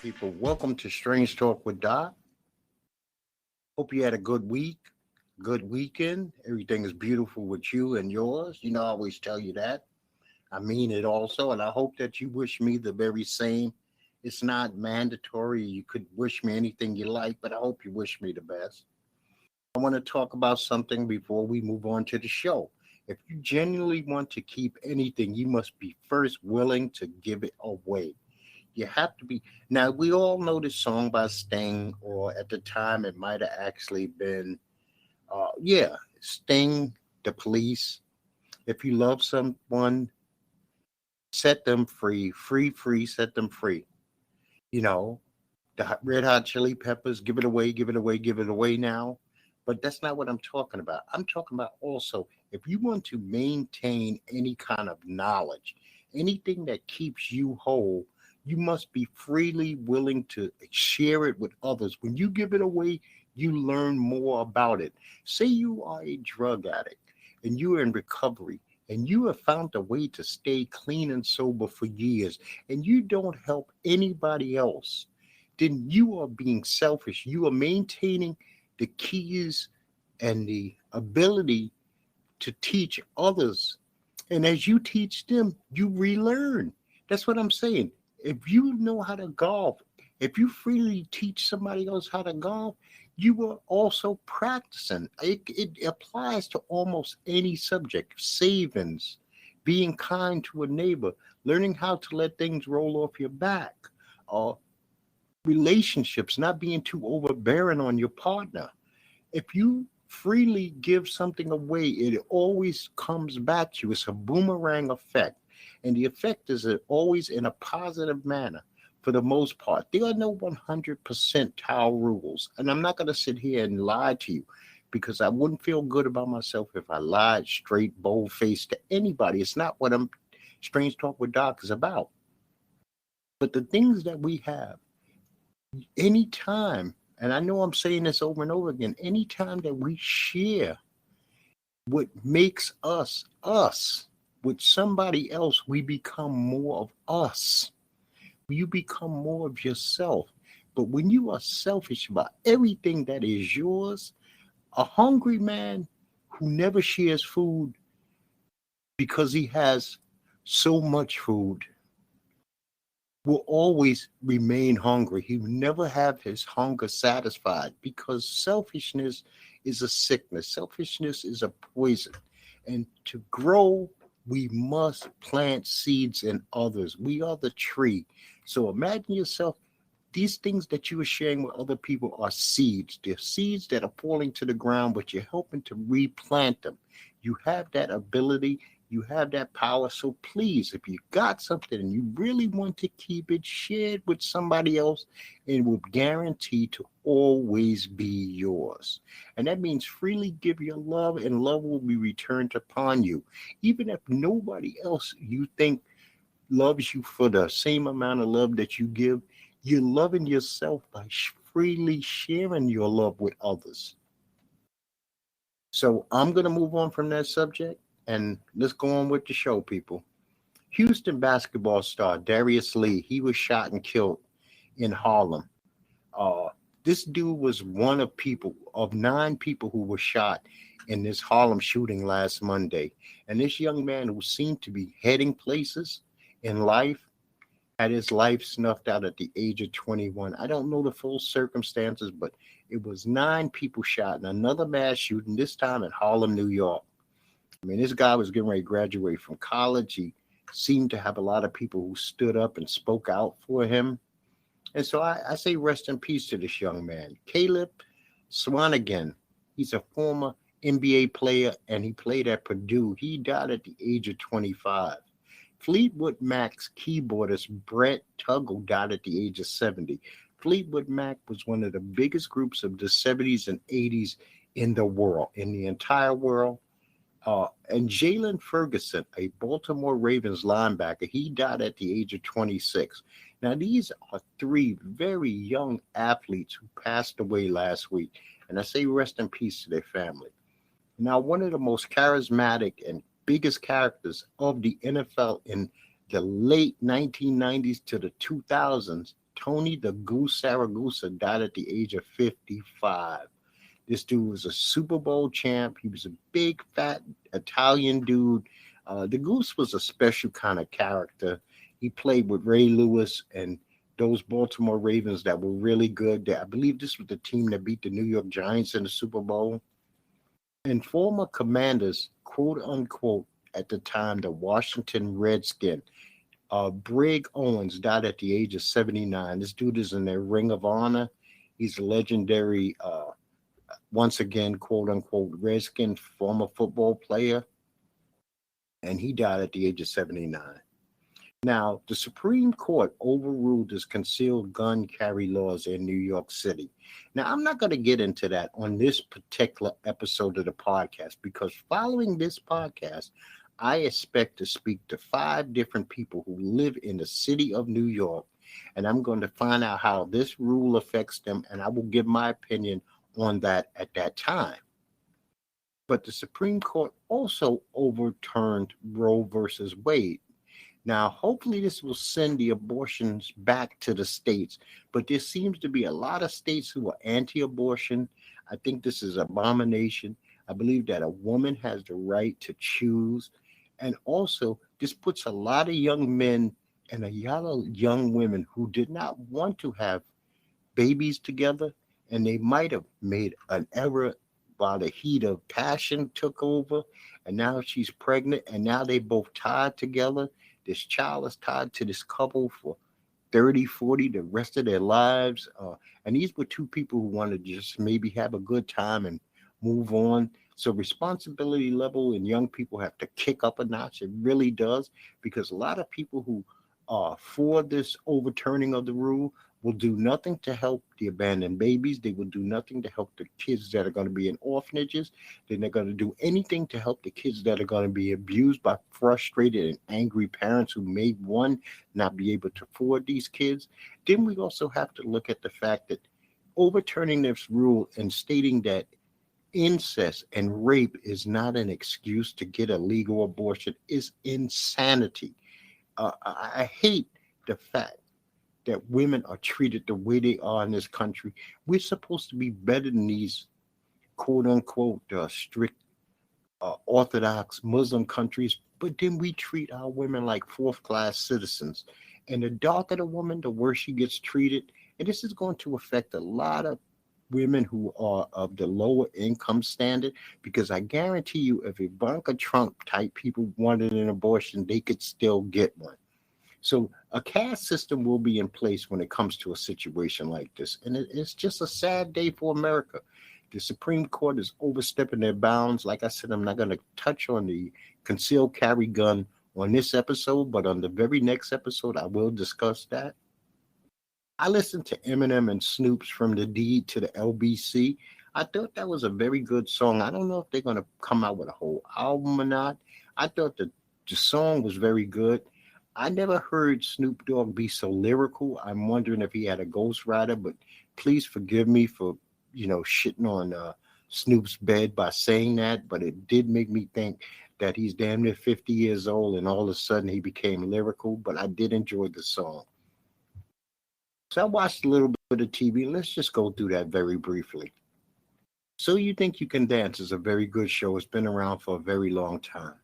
People, welcome to Strange Talk with Doc. Hope you had a good week, good weekend. Everything is beautiful with you and yours. I always tell you that. I mean it also, and I hope that you wish me the very same. It's not mandatory. You could wish me anything you like, but I hope you wish me the best. I want to talk about something before we move on to the show. If you genuinely want to keep anything, you must be first willing to give it away. You have to be. Now, we all know this song by Sting, or at the time it might have actually been, Sting, The Police. If you love someone, set them free, free, free, set them free. You know, the Red Hot Chili Peppers, give it away, give it away, give it away now. But that's not what I'm talking about. I'm talking about also if you want to maintain any kind of knowledge, anything that keeps you whole, you must be freely willing to share it with others. When you give it away, you learn more about it. Say you are a drug addict and you are in recovery and you have found a way to stay clean and sober for years and you don't help anybody else, then you are being selfish. You are maintaining the keys and the ability to teach others. And as you teach them, you relearn. That's what I'm saying. If you know how to golf, if you freely teach somebody else how to golf, you are also practicing. It applies to almost any subject. Savings, being kind to a neighbor, learning how to let things roll off your back, relationships, not being too overbearing on your partner. If you freely give something away, it always comes back to you. It's a boomerang effect. And the effect is always in a positive manner for the most part. There are no 100% rules. And I'm not going to sit here and lie to you because I wouldn't feel good about myself if I lied straight, bold-faced to anybody. It's not what Strange Talk with Doc is about. But the things that we have, anytime, and I know I'm saying this over and over again, anytime that we share what makes us us, with somebody else, we become more of us. You become more of yourself. But when you are selfish about everything that is yours, a hungry man who never shares food because he has so much food will always remain hungry. He will never have his hunger satisfied because selfishness is a sickness. Selfishness is a poison. And to grow, we must plant seeds in others. We are the tree. So imagine yourself, these things that you are sharing with other people are seeds. They're seeds that are falling to the ground, but you're helping to replant them. You have that ability. You have that power. So please, if you got something and you really want to keep it, share it with somebody else, and it will guarantee to always be yours. And that means freely give your love, and love will be returned upon you. Even if nobody else you think loves you for the same amount of love that you give, you're loving yourself by freely sharing your love with others. So I'm going to move on from that subject. And let's go on with the show, people. Houston basketball star Darius Lee, he was shot and killed in Harlem. This dude was one of 9 people who were shot in this Harlem shooting last Monday. And this young man who seemed to be heading places in life had his life snuffed out at the age of 21. I don't know the full circumstances, but it was 9 people shot in another mass shooting, this time in Harlem, New York. I mean, this guy was getting ready to graduate from college. He seemed to have a lot of people who stood up and spoke out for him. And so I say rest in peace to this young man. Caleb Swanigan, he's a former NBA player, and he played at Purdue. He died at the age of 25. Fleetwood Mac's keyboardist Brett Tuggle died at the age of 70. Fleetwood Mac was one of the biggest groups of the 70s and 80s in the world, in the entire world. And Jalen Ferguson, a Baltimore Ravens linebacker, he died at the age of 26. Now, these are 3 very young athletes who passed away last week. And I say rest in peace to their family. Now, one of the most charismatic and biggest characters of the NFL in the late 1990s to the 2000s Tony the Goose Saragusa died at the age of 55. This dude was a Super Bowl champ. He was a big, fat Italian dude. The Goose was a special kind of character. He played with Ray Lewis and those Baltimore Ravens that were really good. I believe this was the team that beat the New York Giants in the Super Bowl. And former commanders, quote unquote, at the time, the Washington Redskins. Brig Owens died at the age of 79. This dude is in their Ring of Honor. He's a legendary, once again, quote unquote, Redskin former football player. And he died at the age of 79. Now, the Supreme Court overruled this concealed gun carry laws in New York City. Now, I'm not going to get into that on this particular episode of the podcast because following this podcast, I expect to speak to 5 different people who live in the city of New York, and I'm going to find out how this rule affects them, and I will give my opinion on that at that time. But the Supreme Court also overturned Roe versus Wade. Now, hopefully this will send the abortions back to the states, but there seems to be a lot of states who are anti-abortion. I think this is an abomination. I believe that a woman has the right to choose. And also, this puts a lot of young men and a lot of young women who did not want to have babies together, and they might have made an error while the heat of passion took over, and now she's pregnant, and now they both tied together. This child is tied to this couple for 30, 40, the rest of their lives. And these were 2 people who wanted to just maybe have a good time and move on. So responsibility level in young people have to kick up a notch. It really does, because a lot of people who are for this overturning of the rule will do nothing to help the abandoned babies. They will do nothing to help the kids that are going to be in orphanages. They're not going to do anything to help the kids that are going to be abused by frustrated and angry parents who may, one, not be able to afford these kids. Then we also have to look at the fact that overturning this rule and stating that incest and rape is not an excuse to get a legal abortion is insanity. I hate the fact that women are treated the way they are in this country. We're supposed to be better than these quote unquote strict Orthodox Muslim countries, but then we treat our women like 4th class citizens. And the darker the woman, the worse she gets treated. And this is going to affect a lot of women who are of the lower income standard, because I guarantee you, if Ivanka Trump type people wanted an abortion, they could still get one. So a caste system will be in place when it comes to a situation like this. And it's just a sad day for America. The Supreme Court is overstepping their bounds. Like I said, I'm not going to touch on the concealed carry gun on this episode, but on the very next episode, I will discuss that. I listened to Eminem and Snoop's From the D to the LBC. I thought that was a very good song. I don't know if they're going to come out with a whole album or not. I thought that the song was very good. I never heard Snoop Dogg be so lyrical. I'm wondering if he had a ghostwriter, but please forgive me for, shitting on Snoop's bed by saying that. But it did make me think that he's damn near 50 years old and all of a sudden he became lyrical. But I did enjoy the song. So I watched a little bit of TV. Let's just go through that very briefly. So You Think You Can Dance is a very good show. It's been around for a very long time.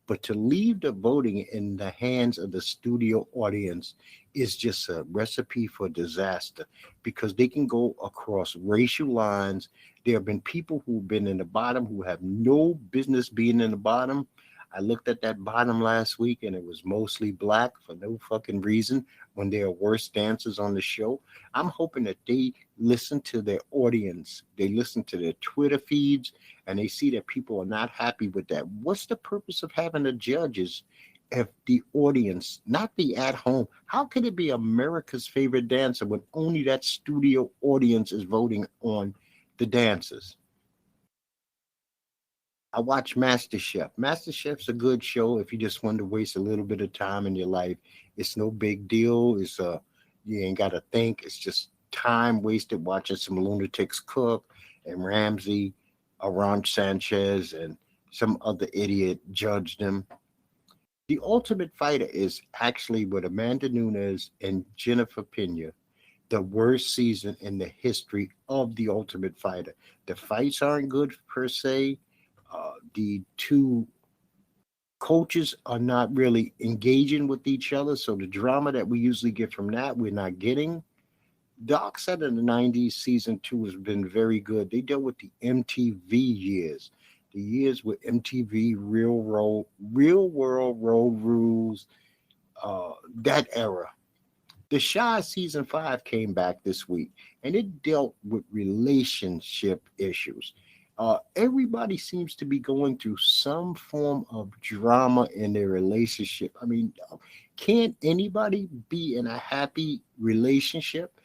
But to leave the voting in the hands of the studio audience is just a recipe for disaster, because they can go across racial lines. There have been people who've been in the bottom who have no business being in the bottom. I looked at that bottom last week and it was mostly black for no fucking reason when there are worse dancers on the show. I'm hoping that they listen to their audience. They listen to their Twitter feeds and they see that people are not happy with that. What's the purpose of having the judges if the audience, not the at home? How can it be America's favorite dancer when only that studio audience is voting on the dancers? I watch MasterChef. MasterChef's a good show if you just want to waste a little bit of time in your life. It's no big deal. You ain't got to think. It's just time wasted watching some lunatics cook, and Ramsey, Aron Sanchez, and some other idiot judge them. The Ultimate Fighter is actually with Amanda Nunes and Jennifer Pena. the worst season in the history of The Ultimate Fighter. The fights aren't good per se. The two coaches are not really engaging with each other, so the drama that we usually get from that, we're not getting. Doc said in the 90s, season 2 has been very good. They dealt with the MTV years, the years with MTV, Real World Road Rules, that era. The Shy season 5 came back this week, and it dealt with relationship issues. Everybody seems to be going through some form of drama in their relationship. I mean, can't anybody be in a happy relationship?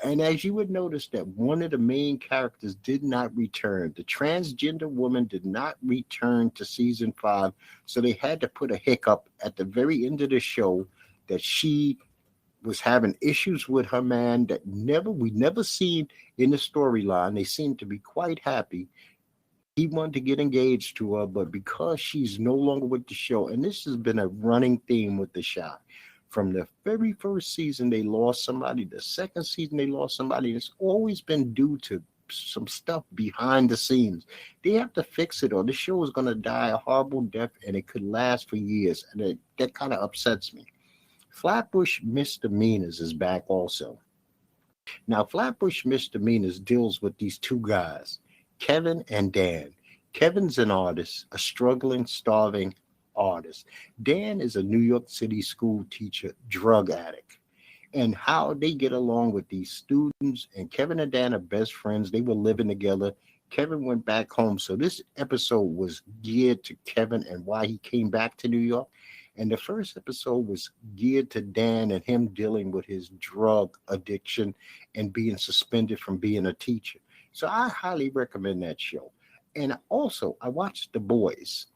And as you would notice that one of the main characters did not return. The transgender woman did not return to season 5. So they had to put a hiccup at the very end of the show that she was having issues with her man that we never seen in the storyline. They seemed to be quite happy. He wanted to get engaged to her, but because she's no longer with the show, and this has been a running theme with The Shy. From the very first season, they lost somebody. The second season, they lost somebody. It's always been due to some stuff behind the scenes. They have to fix it, or the show is going to die a horrible death, and it could last for years. And that kind of upsets me. Flatbush Misdemeanors is back also. Now, Flatbush Misdemeanors deals with these two guys, Kevin and Dan. Kevin's an artist, a struggling, starving artist. Dan is a New York City school teacher, drug addict. And how they get along with these students, and Kevin and Dan are best friends. They were living together. Kevin went back home. So this episode was geared to Kevin and why he came back to New York. And the first episode was geared to Dan and him dealing with his drug addiction and being suspended from being a teacher. So I highly recommend that show. And also, I watched The Boys.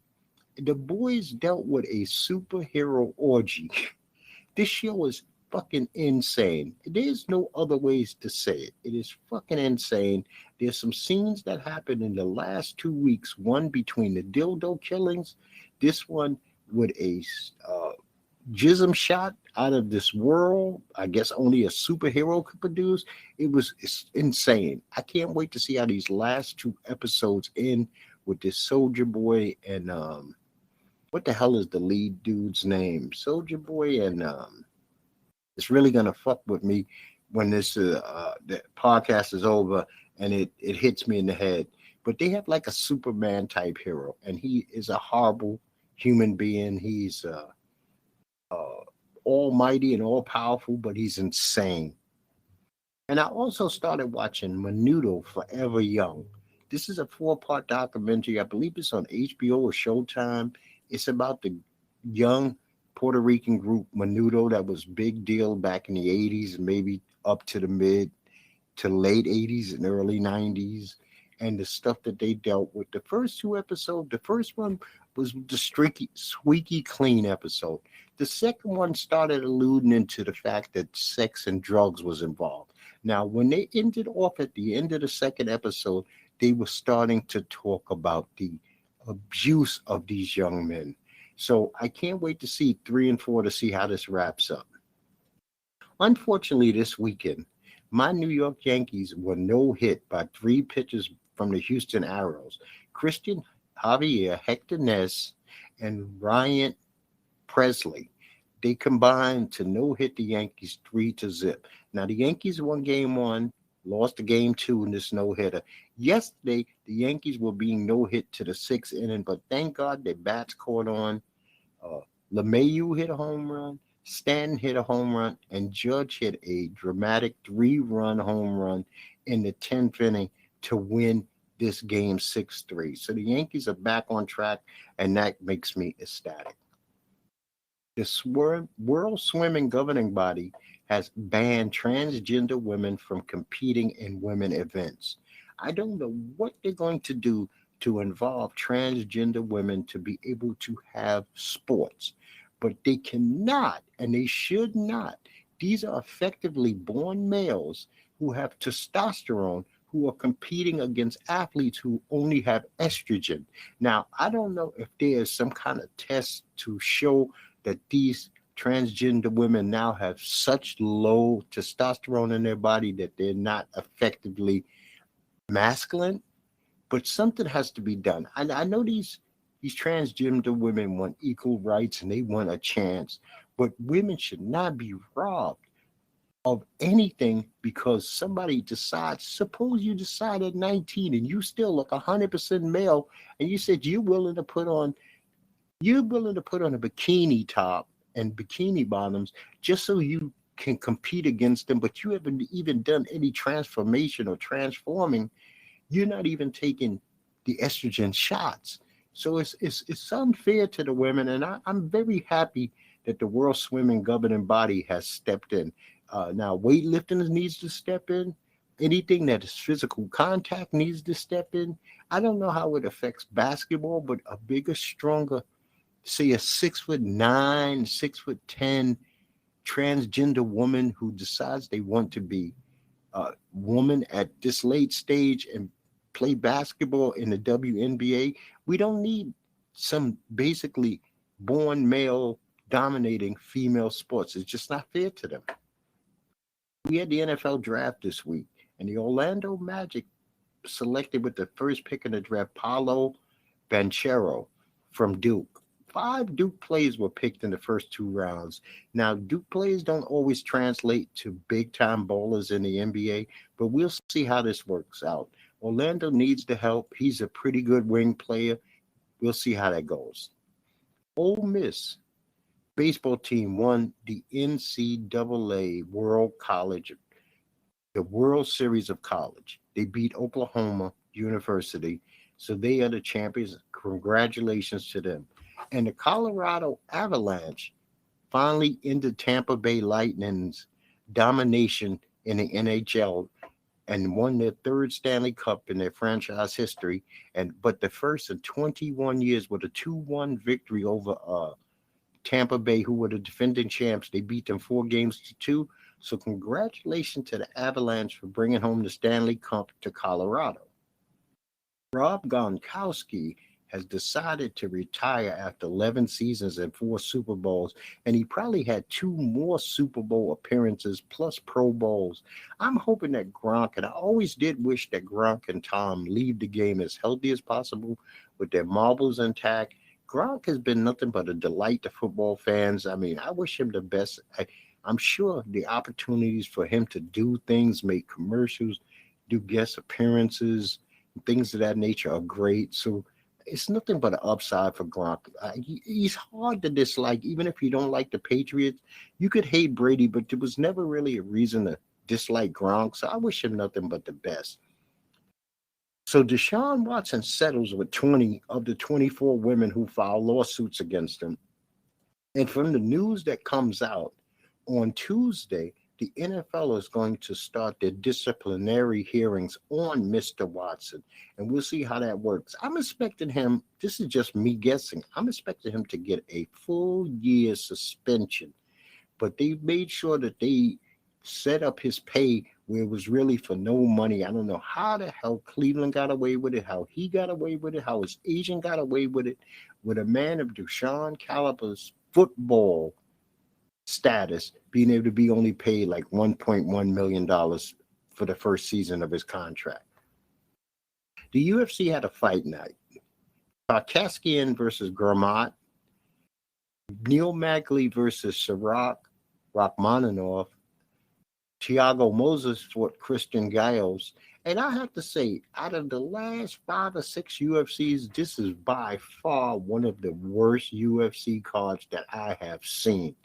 The Boys dealt with a superhero orgy. This show is fucking insane. There's no other ways to say it. It is fucking insane. There's some scenes that happened in the last 2 weeks. One between the dildo killings. This one with a jism shot out of this world. I guess only a superhero could produce. It's insane. I can't wait to see how these last 2 episodes end with this Soldier Boy and what the hell is the lead dude's name? Soldier Boy, and it's really gonna fuck with me when this the podcast is over and it hits me in the head. But they have like a Superman type hero, and he is a horrible human being. He's almighty and all powerful, but he's insane. And I also started watching Menudo, Forever Young. This is a 4-part documentary. I believe it's on HBO or Showtime. It's about the young Puerto Rican group Menudo that was big deal back in the 80s, maybe up to the mid to late 80s and early 90s, and the stuff that they dealt with. The first 2 episodes, the first one was the squeaky clean episode. The second one started alluding into the fact that sex and drugs was involved. Now, when they ended off at the end of the second episode, they were starting to talk about the abuse of these young men. So I can't wait to see 3 and 4 to see how this wraps up. Unfortunately, this weekend, my New York Yankees were no-hit by 3 pitchers from the Houston Aeros. Christian Javier, Hector Ness, and Ryan Presley. They combined to no-hit the Yankees 3-0. Now, the Yankees won game 1, lost the game 2 in this no-hitter. Yesterday, the Yankees were being no-hit to the 6th inning, but thank God their bats caught on. LeMahieu hit a home run, Stanton hit a home run, and Judge hit a dramatic 3-run home run in the 10th inning to win this game 6-3. So the Yankees are back on track, and that makes me ecstatic. The World Swimming Governing Body has banned transgender women from competing in women events. I don't know what they're going to do to involve transgender women to be able to have sports, but they cannot, and they should not. These are effectively born males who have testosterone, who are competing against athletes who only have estrogen. Now, I don't know if there's some kind of test to show that these transgender women now have such low testosterone in their body that they're not effectively masculine, but something has to be done. I know these transgender women want equal rights and they want a chance, but women should not be robbed of anything because somebody decides. Suppose you decide at 19 and you still look 100% male, and you said you're willing to put on a bikini top and bikini bottoms just so you can compete against them, but you haven't even done any transformation or transforming. You're not even taking the estrogen shots. So it's unfair to the women, and I'm very happy that the World Swimming Governing Body has stepped in. Now, weightlifting needs to step in. Anything that is physical contact needs to step in. I don't know how it affects basketball, but a bigger, stronger, say a 6'9", 6'10" transgender woman who decides they want to be a woman at this late stage and play basketball in the WNBA. We don't need some basically born male dominating female sports. It's just not fair to them. We had the NFL draft this week, and the Orlando Magic selected with the first pick in the draft Paolo Banchero from Duke. 5 Duke players were picked in the first 2 rounds. Now, Duke players don't always translate to big-time ballers in the NBA, but we'll see how this works out. Orlando needs the help. He's a pretty good wing player. We'll see how that goes. Ole Miss baseball team won the NCAA the World Series of College. They beat Oklahoma University, so they are the champions. Congratulations to them. And the Colorado Avalanche finally ended Tampa Bay Lightning's domination in the NHL and won their 3rd Stanley Cup in their franchise history, but the first in 21 years with a 2-1 victory over Tampa Bay, who were the defending champs. They beat them 4-2. So congratulations to the Avalanche for bringing home the Stanley Cup to Colorado. Rob Gronkowski has decided to retire after 11 seasons and 4 Super Bowls, and he probably had 2 more Super Bowl appearances plus Pro Bowls. I'm hoping that Gronk, and I always did wish that Gronk and Tom leave the game as healthy as possible with their marbles intact. Gronk has been nothing but a delight to football fans. I mean, I wish him the best. I'm sure the opportunities for him to do things, make commercials, do guest appearances, things of that nature are great. So it's nothing but an upside for Gronk. He's hard to dislike, even if you don't like the Patriots. You could hate Brady, but there was never really a reason to dislike Gronk. So I wish him nothing but the best. So Deshaun Watson settles with 20 of the 24 women who filed lawsuits against him. And from the news that comes out on Tuesday, the NFL is going to start their disciplinary hearings on Mr. Watson, and we'll see how that works. I'm expecting him, this is just me guessing, I'm expecting him to get a full year suspension, but they made sure that they set up his pay where it was really for no money. I don't know how the hell Cleveland got away with it, how he got away with it, how his agent got away with it, with a man of Deshaun Caliber's football status being able to be only paid like $1.1 million for the first season of his contract. The UFC had a fight night. Tarkasian versus Gurmat, Neil Magny versus Sarak Rachmaninoff, Thiago Moses fought Christian Gaios. And I have to say, out of the last 5 or 6 UFCs, this is by far one of the worst UFC cards that I have seen.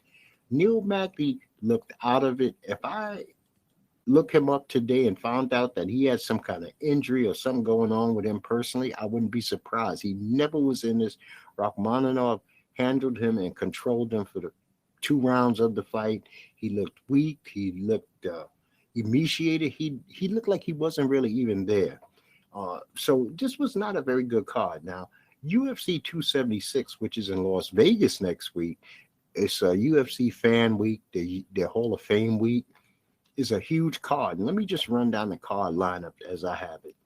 Neil Magny looked out of it. If I look him up today and found out that he had some kind of injury or something going on with him personally, I wouldn't be surprised. He never was in this. Rachmaninoff handled him and controlled him for the 2 rounds of the fight. He looked weak. He looked emaciated. He looked like he wasn't really even there. So this was not a very good card. Now, UFC 276, which is in Las Vegas next week, it's a UFC fan week, their Hall of Fame week, is a huge card. And let me just run down the card lineup as I have it.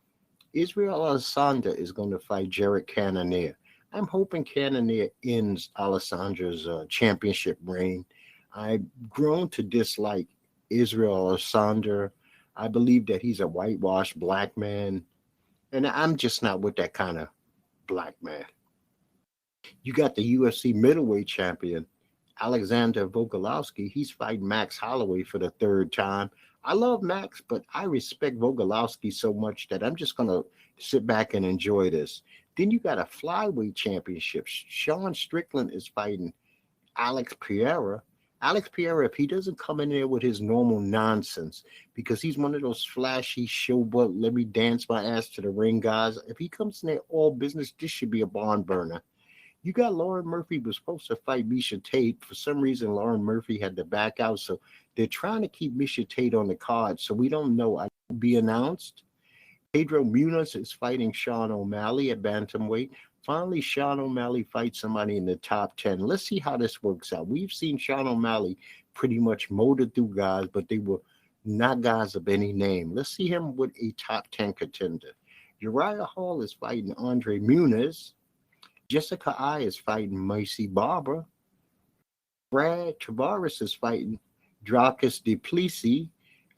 Israel Adesanya is going to fight Jared Cannonier. I'm hoping Cannonier ends Alessandra's championship reign. I've grown to dislike Israel Alessandra. I believe that he's a whitewashed black man, and I'm just not with that kind of black man. You got the UFC middleweight champion, Alexander Volkanovski. He's fighting Max Holloway for the third time. I love Max, but I respect Volkanovski so much that I'm just going to sit back and enjoy this. Then you got a flyweight championship. Sean Strickland is fighting Alex Pereira. Alex Pereira, if he doesn't come in there with his normal nonsense, because he's one of those flashy showboat, let me dance my ass to the ring guys. If he comes in there all business, this should be a barn burner. You got Lauren Murphy was supposed to fight Misha Tate. For some reason, Lauren Murphy had to back out. So they're trying to keep Misha Tate on the card. So we don't know. I will be announced. Pedro Munoz is fighting Sean O'Malley at bantamweight. Finally, Sean O'Malley fights somebody in the top 10. Let's see how this works out. We've seen Sean O'Malley pretty much motor through guys, but they were not guys of any name. Let's see him with a top 10 contender. Uriah Hall is fighting Andre Muniz. Jessica I is fighting Macy Barber. Brad Tavares is fighting Dracus Duplessis.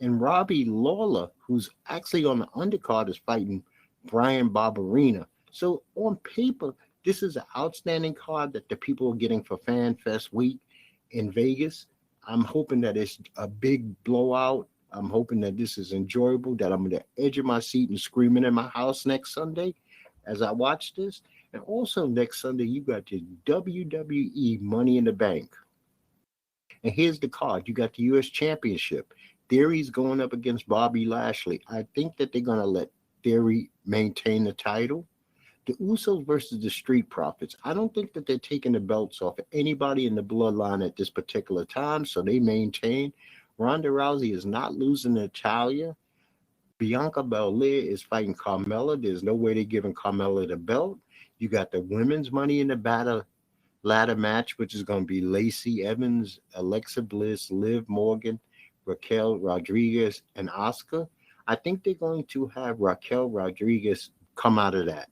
And Robbie Lawler, who's actually on the undercard, is fighting Brian Barberina. So on paper, this is an outstanding card that the people are getting for Fan Fest week in Vegas. I'm hoping that it's a big blowout. I'm hoping that this is enjoyable, that I'm at the edge of my seat and screaming in my house next Sunday as I watch this. And also next Sunday, you got the WWE Money in the Bank. And here's the card. You got the U.S. Championship. Theory's going up against Bobby Lashley. I think that they're going to let Theory maintain the title. The Usos versus the Street Profits. I don't think that they're taking the belts off of anybody in the bloodline at this particular time, so they maintain. Ronda Rousey is not losing to Natalia. Bianca Belair is fighting Carmella. There's no way they're giving Carmella the belt. You got the women's Money in the ladder match, which is going to be Lacey Evans, Alexa Bliss, Liv Morgan, Raquel Rodriguez, and Asuka. I think they're going to have Raquel Rodriguez come out of that.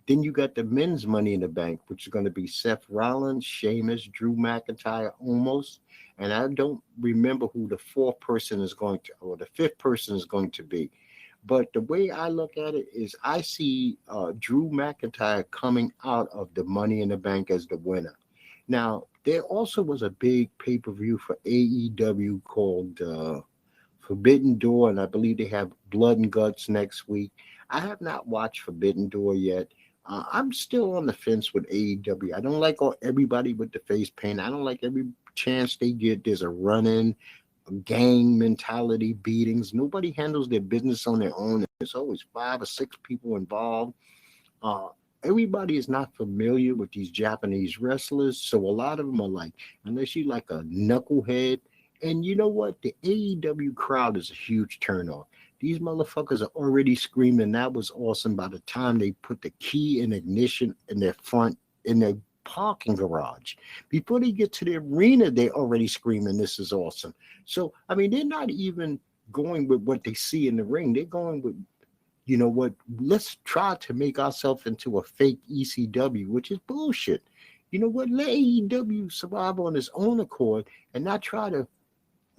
Then you got the men's Money in the Bank, which is going to be Seth Rollins, Sheamus, Drew McIntyre, almost. And I don't remember who the fourth person is going to, or the fifth person is going to be. But the way I look at it is I see Drew McIntyre coming out of the Money in the Bank as the winner. Now, there also was a big pay-per-view for AEW called Forbidden Door, and I believe they have Blood and Guts next week. I have not watched Forbidden Door yet. I'm still on the fence with AEW. I don't like everybody with the face paint. I don't like every chance they get. There's a run-in, gang mentality, beatings. Nobody handles their business on their own. There's always 5 or 6 people involved. Everybody is not familiar with these Japanese wrestlers, so a lot of them are like, unless you like a knucklehead. And you know what? The AEW crowd is a huge turnoff. These motherfuckers are already screaming. That was awesome by the time they put the key in ignition in their parking garage. Before they get to the arena, they're already screaming, this is awesome. So, I mean, they're not even going with what they see in the ring. They're going with, you know what, let's try to make ourselves into a fake ECW, which is bullshit. You know what, let AEW survive on its own accord and not try to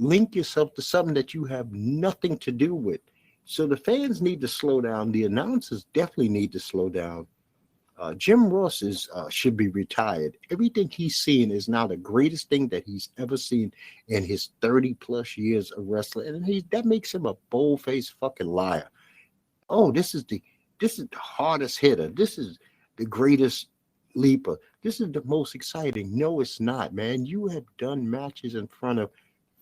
link yourself to something that you have nothing to do with. So the fans need to slow down. The announcers definitely need to slow down. Jim Ross should be retired. Everything he's seen is now the greatest thing that he's ever seen in his 30-plus years of wrestling. And that makes him a bold-faced fucking liar. Oh, this is the hardest hitter. This is the greatest leaper. This is the most exciting. No, it's not, man. You have done matches in front of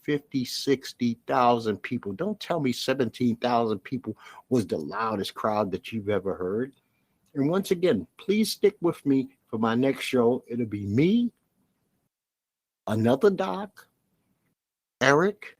50, 60,000 people. Don't tell me 17,000 people was the loudest crowd that you've ever heard. And once again, please stick with me for my next show. It'll be me, another Doc, Eric,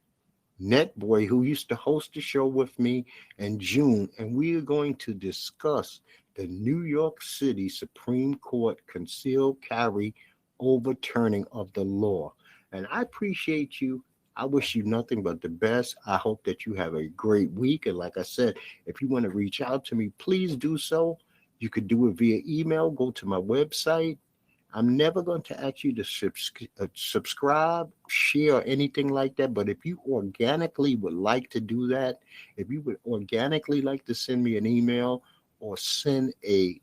Netboy, who used to host the show with me, and June. And we are going to discuss the New York City Supreme Court concealed carry overturning of the law. And I appreciate you. I wish you nothing but the best. I hope that you have a great week. And like I said, if you want to reach out to me, please do so. You could do it via email. Go to my website. I'm never going to ask you to subscribe, share, or anything like that. But if you organically would like to do that, if you would organically like to send me an email or send a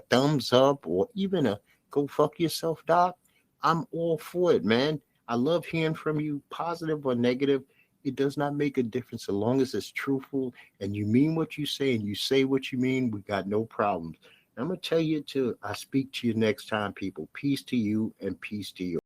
thumbs up, or even a go fuck yourself, doc, I'm all for it, man. I love hearing from you, positive or negative. It does not make a difference as long as it's truthful and you mean what you say and you say what you mean. We got no problems. I'm going to tell you till I speak to you next time, people. Peace to you and peace to you.